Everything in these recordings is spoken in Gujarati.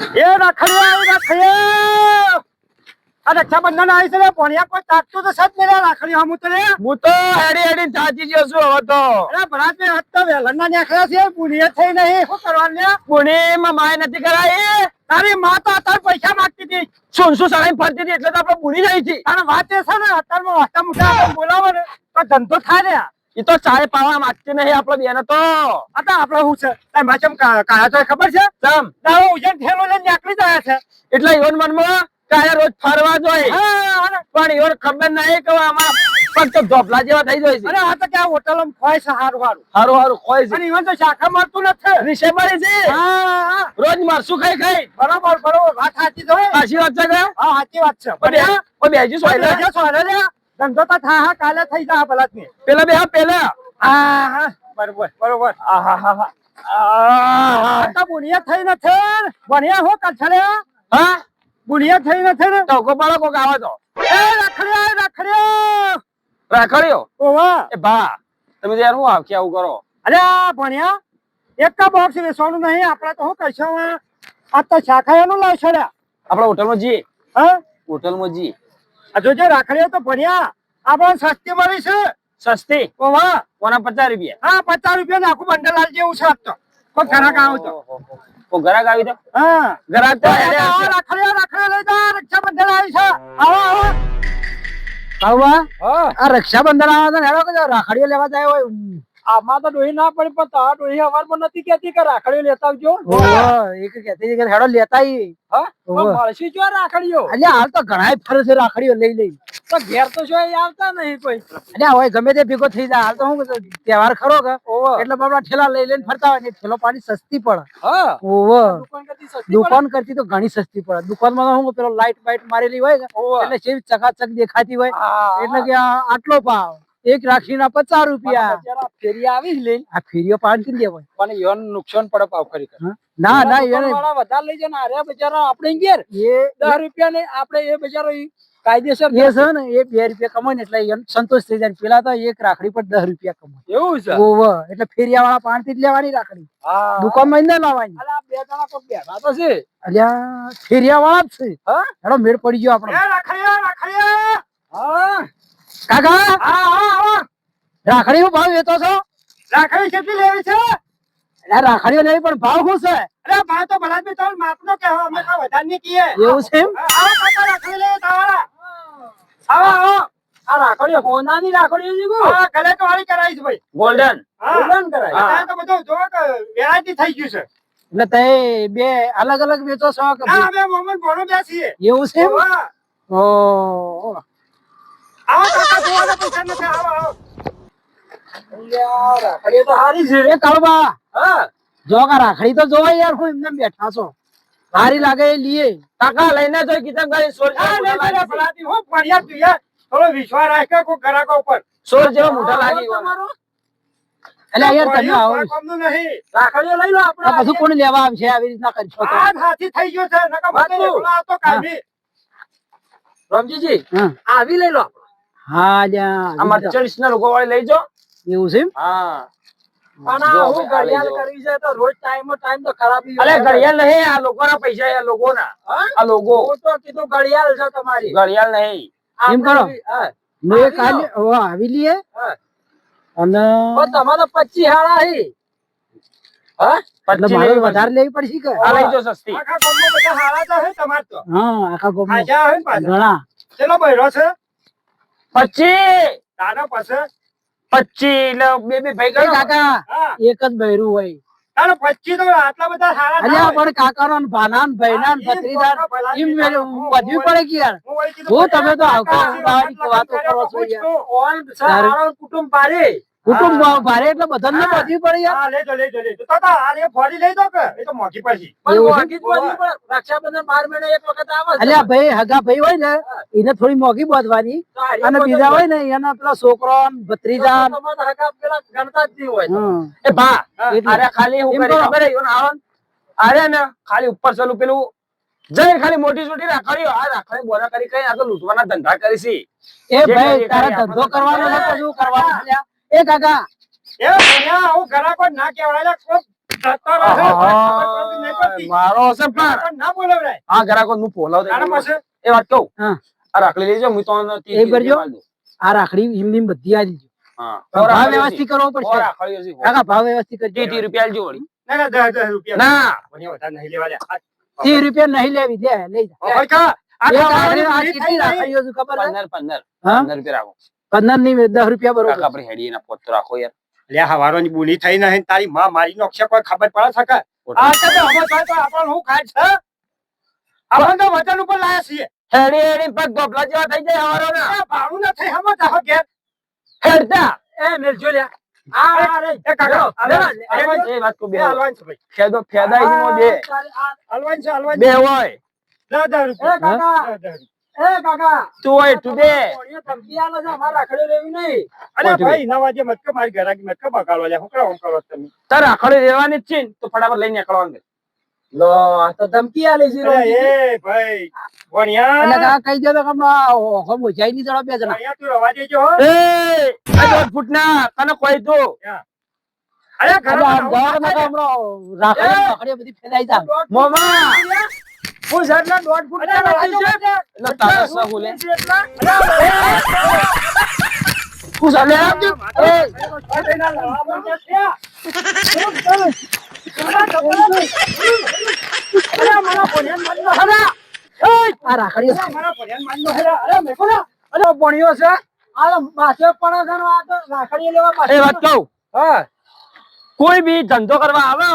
એ રાખડ્યા આ રક્ષાબંધન આવી છે ને પોણિયા કોઈ તાકતો તો સત ને રાખડી હમું તો રે હું તો હેડી થાચી ગયો છું હવે તો. અરે ભરાત ને હત તો વેલણના નેખડા છે પુણ્ય થઈ નહીં શું કરવાનું લે પુણેમાં માય નથી કરાઈ. તારી માં તો અત્યારે પૈસા માંગતી હતી શું સડાઈ ફરતી હતી એટલે તો આપણે ભૂલી જાય છે. તારે વાત એ છે ને અત્યારમાં હસ્તા મોટા બોલાવો ને તો ધંધો થાય ને એ તો ચાય પાવા માંગતી નહીં આપડે બેન તો. અત્યારે આપડે શું છે તારી માચમ કાળા તો ખબર છે તમ તારો ઉજન થેલો લઈને નીકળી જાય છે એટલે ઈવન મનમાં કાલે રોજ ફરવા જોઈએ પણ ઈવન ખબર નહીં કે આમાં ફક્ત ધોપલા જેવા થઈ જાય છે. અરે આ તો ક્યાં હોટલમાં ખોય છે હારું હારું હારું હારું ખોય છે અને ઈવન તો શાખા મળતું નથી વિશે મળી છે. હા રોજ મારશું ખાઈ ખાઈ. બરોબર બરોબર વાત સાચી છે સાચી વાત છે કે હા સાચી વાત છે પણ બેજી સોયલા ધંધો તો થાય કાલે થઈ જાય ભલાત ની પેલા બે પેલા હા હા બરોબર બરોબર તો બુનિયા થઈ નથી બનિયા હો કછડે હા બુનિયા થઈ નથી ને ટોકો પાડો કોક આવે તો એ રાખડ્યો રાખડ્યો ઓવા એ ભા તમે યાર હું આવ કે આવું કરો. અરે ભણ્યા એક કા બોક્સ વેચવાનું નહીં આપણે તો શું કહીશું આ તો શાખાયાનું લાવ છોડ્યા આપડે હોટલમાં જઈએ. હા હોટલમાં જઈએ. આ જોજે રાખડ્યો તો ભણ્યા આપણને સસ્તી મળી છે સસ્તી ઓવા કોના 50 રૂપિયા. હા 50 રૂપિયા આખું બંડલ આલ જેવું છે તો કોઈ ઘરાક આવો તો કોઈ ઘરાક આવી તો હા ઘરાક તો રાખડ્યો લઈ જા રક્ષાબંધન આવી છે આવો આવો આ રક્ષાબંધન આવે છે હેડો કે રાખડીઓ લેવા જાય હોય. આમાં તો ડોહી ના પડી પણ તારા ડોહી અવારમાં નથી કેતી કે રાખડીઓ લેતા આવજો એક કહેતી કે હેડો લેતા આવીએ. મળશી જો રાખડીઓ એટલે હાલ તો ઘણા ફરે છે રાખડીઓ લઈ લઈ. તો ઘેર તો શું આવતા નહીં કોઈ એટલે હોય ગમે તે ભેગો થઈ જાય. હાલ તો શું તહેવાર ખરો કે એટલે બાબા ઠેલા લઈ લઈને ફરતા હોય ને ઠેલો પાણી સસ્તી પડે. હા ઓવો દુકાન કરતી સસ્તી દુકાન કરતી તો ઘણી સસ્તી પડે. દુકાનમાં શું પેલો લાઈટ બાઈટ મારેલી હોય ને એટલે કેવી ચકાચક દેખાતી હોય એટલે કે આટલો ભાવ એક રાખીના 50 રૂપિયા. ફેરી આવી જ લઈને આ ફેરીઓ પાણી દેવાય પણ યોન નુકસાન પડે પાવ ખરી ના ના એને વધારે લઈ જાય ને અરે બચારા આપણે ઘેર એ 10 રૂપિયા ને આપણે એ બચારો કાયદેસર એ છે ને એ 2 રૂપિયા કમાય ને એટલે એને સંતોષ થઈ જાય. પેલા તો એક રાખડી પર 10 રૂપિયા કમાય એવું છે ઓવ એટલે ફેરિયા વાળા પાણી જ લેવાની રાખડી દુકાનમાં ના લાવવાની. અલા બે જણા કોઈ બેઠા તો છે અલ્યા ફેરિયા વાળા જ છે. હા હેડો મેળ પડી ગયો આપણો. હા કાકા હા રાખડી નો ભાવ વેચો છો? રાખડી કેટલી લેવી છે? એટલે રાખડીઓ લેવી પણ ભાવ શું છે? અરે ભાવ તો ભલા બી ચાલ માપનો કે અમે કા વધારે ની કીએ એવું છે એમ? આવો કાકા રાખડી લે તારા આવો આ રાખડીઓ હોનાની રાખડીઓ જીગુ હા ગલે તો વાળી કરાઈ છે ભાઈ ગોલ્ડન ગોલ્ડન કરાઈ આ તો બધું જો કે વેરાયટી થઈ ગયું છે એટલે તે બે અલગ અલગ વેચો છો કે ના અમે મોમન ભણો બેસીએ એવું છે એમ? આવો ઓ કાકા જોવાના પૈસા નથી આવો યાર રાખડી તો હારી છે એ કાળબા હા જો કા રાખડી તો જોવા યાર હું એમને બેઠા છો સારી લાગે એ લીએ. કાકા લઈને જોઈ કીધા ગાડી સોર ભલાતી હું પડ્યા તું યાર થોડો વિશ્વાસ રાખ કોઈ ગ્રાહકો ઉપર સોર જેવા મોટા લાગી એટલે યાર તમે આવો કોમનું નહીં રાખડીઓ લઈ લો આપણે આ બધું કોણ લેવા આવશે આવી રીતના કરશો તો? આ હાથી થઈ ગયો છે નકા મને બોલા તો કાઢી રમજીજી હા આવી લઈ લો હા લ્યા આ મર્ચન્ટ્સ ના લોકો વાળી લઈ જો એવું છે એમ? હા આના હું ઘડિયાળ કરવી છે તો રોજ ટાઈમ તો ખરાબી અલે ઘડિયાળ નહીં આ લોકોના પૈસા આ લોકોના આ લોગો હું તો કીધું ઘડિયાળ છે તમારી ઘડિયાળ નહીં એમ કરો મેં કાલે આવી લીએ અને તમારે 25 હાડા હી એટલે મારે વધારે લેવી પડશે કે આ લઈ જો સસ્તી આખા ગામમાં બધા હાડા તો હે તમાર તો હા આખા ગામમાં આજા હે પાછા ઘણા ચલો બૈરો છે 25 તારા પાસે 25 એટલે બે ભાઈ ગયો કાકા હા એક જ બૈરું હોય તારો 25 તો આટલા બધા હાડા અલ્યા પણ કાકાનો ને ભાના ને ભાઈના ને ભત્રીજા એમ વધવી પડે કે યાર હું તમે તો આવતા વાતો કરો છો યાર કુટુંબ પારે કુટુંબ ભારે એટલે બધાને વધવી પડે યાર હા લેજો તો તા આ ફોડી લઈ દો કે એ તો મોંઘી પછી એવું છે? રક્ષાબંધન 12 મહિને એક વખત આવે અલ્યા ભાઈ હગા ભાઈ હોય ને એને થોડી મોંઘી બાંધવાની અને બીજા હોય ને એના પેલા છોકરો ભત્રીજા ગણતા જ નહીં હોય એ ભા અરે ખાલી હું કરી ખબર હે આવન અરે ને ખાલી ઉપર ચલું પેલું જઈ ખાલી મોટી મોટી રાખડીઓ આ રાખડી બોરા કરી કઈ આ તો લૂંટવાના ધંધા કરી છે. એ ભાઈ તારા ધંધો કરવાનો છે તો શું કરવાનું છે? એ કાકા એ ભૈયા હું ઘરા કોઈ ના કહેવાય કોઈ જતો રહે હતી. મારો હશે પણ પણ ના બોલાવરાય. આ ગ્રાહકો હું બોલાવ તારા પાસે? એ વાત કહું હા. આ રાખડી લેજો હું તો એ ભરજો. આ રાખડી હિમની બધી આવી ગઈ. હા ભાવ વ્યવસ્થિત કરવો પડશે. રાખડીઓ છે કાકા ભાવ વ્યવસ્થિત કરજો. 30 રૂપિયા આલજો વળી ના, ના, 10 રૂપિયા. ના ભણ્યા વધારે નહીં લેવા લ્યા. 30 રૂપિયા નહીં લેવી દે લઈ જા. ભાઈ કા, આ એક ખાવાની રાખડી આ પૂરી થઈ કેટલી નહીં. રાખડીઓ છે ખબર છે? 15 હા? 15 રૂપિયા રાખો 15 ની 10 રૂપિયા કાકા બરોબર. આપણે હેડી ના પોત તો રાખો યાર લ્યા હવારોની બોલી થઈ નહીં તારી માં મારી નોકશે કોઈ ખબર પડે છે કે આ તો હમો થાય તો આપણને હું ખાય છે આપણે તો વચન ઉપર લાયા છીએ હેડી હેડી પગ ગોપલા જેવા થઈ જાય હવારોના આ ભાડું ન થઈ હમો જાહો ઘેર હેડતા એ મેલજો લ્યા આ રે એ કાકા હલવાન એ વાત કો બે હલવાન છે ભાઈ ખેદો ફેદાઈ ની મો દે હલવાન છે હલવાન બે હોય 10 રૂપિયા એ કાકા. 10 એ કાકા તું હોય તું દે કોણીએ ધમકી આલે છે અમારે રાખડી લેવી નહીં. અરે ભાઈ નવા જે મતક મારી ઘરાકી મતક બગાડવા લ્યા હું કરો તમે તાર રાખડી લેવાની જ છે ને તો ફટાફટ લઈને નીકળવાનું લો આ તો ધમકી આલે છે અરે એ ભાઈ ભણ્યા એટલે કાકા કહી દે તો કે હમ જાય ની જણા બે જણા. ભણ્યા તું રવા દેજો હો એ આ 2 ફૂટના તને કોઈ તો અરે એટલે આમ જવા દે તો હમણાં રાખડી બધી ફેલાઈ જાય. મોમા હું સાહેબના 1.5 ફૂટ એટલે તારા સહુ લે તું ચાલે આ રાખડીઓ છે. અરે ભણ્યો છે આ માથે પણ છે ને આ તો રાખડીઓ લેવા પાછળ. એ વાત કહું હા કોઈ બી ધંધો કરવા આવે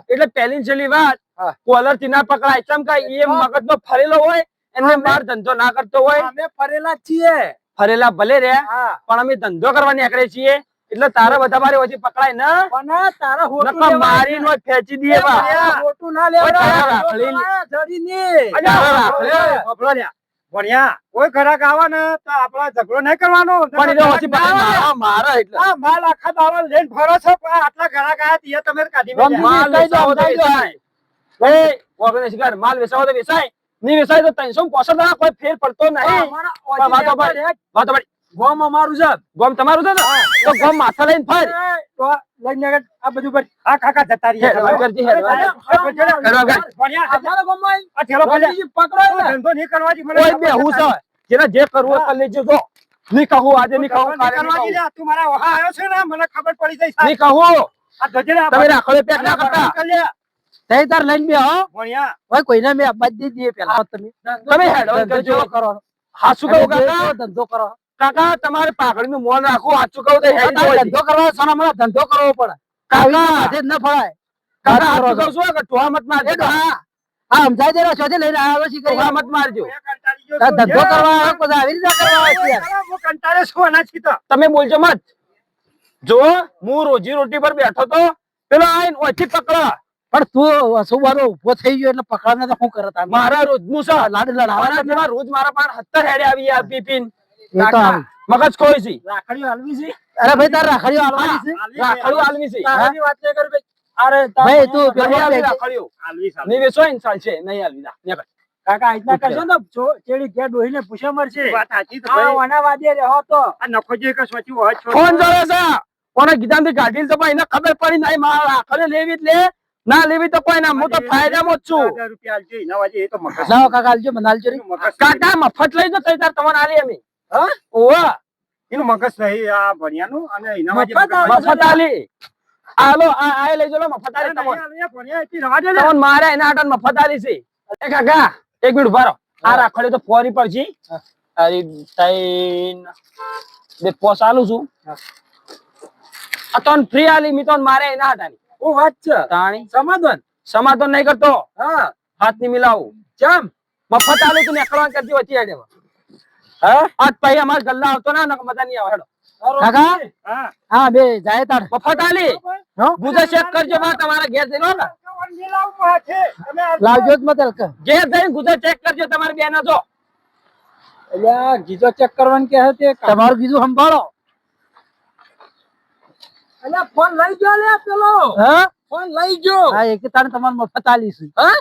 એટલે પહેલી છેલ્લી વાત હા. કોલર થી ના પકડાય ચમ કે એ મગજ નો ફરેલો હોય એને બાર ધંધો ના કરતો હોય અમે ફરેલા જ છીએ ફરેલા ભલે રે હા પણ અમે ધંધો કરવા નીકળે છીએ એટલે તારા બધા મારી વચ્ચે પકડાય ને પણ તારા હોટું નકર મારી નો ખેંચી દે બા હોટું ના ઓય તારા લેવડાય રાખડી જડી ની તારા રાખડી. ભણ્યા કોઈ ઘરાક આવે ને તો આપડા ઝઘડો નહીં કરવાનો પણ એને વચ્ચે પકડાય મારા એટલે આ માલ આખા દાવા લઈને ફરો છો પણ આટલા ઘરાક આયા ત્યાં તમે કાઢી ગમ મેલ્યા. માલ વેચાવો તો વેચાય એ ઓગણે શિકાર માલ વેચાવો તો વેચાય નહીં વેચાય તો 365 કોઈ ફેર પડતો નહીં અમારા વાતો ભાઈ વાતો ભાઈ ગોમ અમારું છે ગોમ તમારું છે ને તો ગોમ માથા લઈને ફર તો લઈને આગળ આ બધું પર આ કાકા જતા રહીએ હેડ, કરજી, હેડ, ભણ્યા અમારા ગામમાં આ થેલો ભલે પકડાય ને. ધંધો નહીં કરવાથી મને કોઈ બે હું છે જેને જે કરવું હોય કરી લેજો જો નહીં કહું આજે નહીં કહું કાલે નહીં કરવાથી કહું લે, તું મારા વહા આવ્યો છે ને મને ખબર પડી જાય નહીં કહું આ ધજરે તમે રાખડે પેક ના કરતા તઈ તાર લઈને બે હો ભણ્યા ભાઈ કોઈને મેં અબાજ દઈ દઈએ પેલા તમે તમે હેડ કરજો કરો હાસુ કહું કાકા ધંધો કરો કાકા તમારે પાઘડીનું મોન રાખો હાચું કહું તો હેડ તારે જોઈ. ધંધો કરવા સોના મને ધંધો કરવો પડે કાકા માથે જ ન ફળાય કાકા વાત કરો હાચું કહું છું કે ટોહા મત મારજો હા હા સમજાય જરા શોધે લઈને આવ્યો છે ટોહા મત મારજો ધંધો કરવા આવ્યો પછી આવી રીતે કરવા આવ્યો છે યાર. હું કંટાળે છું આનાથી તો તમે બોલજો મત જો હું રોજી રોટી પર બેઠો તો પેલો આઈને ઓછી પકડો પણ તું સુબારો ઉભો થઈ ગયો એટલે પકડવાને તો શું કરત આમ? મારા રોજનું છે લાડ લડાવવાના મારા જેવા રોજ મારા પાસે 70 હેડે આવી આ પીપીન એ તો આવી. મગજ ખોઈ છે રાખડીઓ હલવી છે અરે ભાઈ તાર રાખડીઓ આલવાની છે રાખડીઓ આલવી છે તારાની વાત નહીં કરી ભાઈ. અરે ભાઈ તું નહીં પેલો આલવી બે- રાખડીઓ હાલવી છે, નહીં વેચો ને ચાલશે નહીં આલવી જા નીકળ. કાકા આજના કરશો ને ચેડી ઘેર ડોહીને પૂછે મરશે વાત સાચી છે આ ભાઈ. વાના વાદે રહો તો આ નખો જે કે સોચ્યું હોય છો. ફોન જોડે છે કોને ગીતામાંથી કાઢીને તો ભાઈ એને ખબર પડી નહીં મારા રાખડીઓ લેવી જ લે ના લેવી તો કોઈ ના હું તો ફાયદામાં જ છું 1000 રૂપિયા આલજો, એના વાજે એ તો મગજ લાવો કાકા આલજો મને આલજો રે. એનું મગજ કાકા મફત લઈ જો તઈ તાર તમને આલી અમે હા? ઓવા એનું મગજ નહીં આ ભણ્યાનું અને એના વાજે મફત મગજ આવે મફત આલી આલો આ લઈ જો લો મફત આલી તમને ભણ્યા એથી રવા દે ને. તમને મારે એના આટન મફત આલી છે એ કાકા એક મિનિટ ઉભા રહો આ રાખડી તો ફોરી પર છે અરે તૈન બે પોસ આલું છું આ તન ફ્રી આલી મી તન મારે એના હાટાની ઓ વાત છે તાણી સમાધાન સમાધાન નહીં કરતો હા હાથ ની મિલાવું ચમ મફત આલી તું નીકળવાનું કરતી વચ્ચે હેડે હા આજ પછી અમાર ગલ્લા આવતો ના નકર મજા નહીં આવે હેડો કાકા હા હા બે જાય તાર મફત આલી હો? ગુજે ચેક કરજો બા તમારા ઘેર જઈને હો ને લાવજો જ મત હલકા. ઘેર જઈને ગુજે ચેક કરજો તમારી બેન જો અલ્યા ગીજો ચેક કરવાનું કે હતે તમારું કીધું સંભાળો અલ્યા ફોન લઈ ગયો લે પેલો હા ફોન લઈ ગયો હા એક તારે તમારે મફત આલીશું હા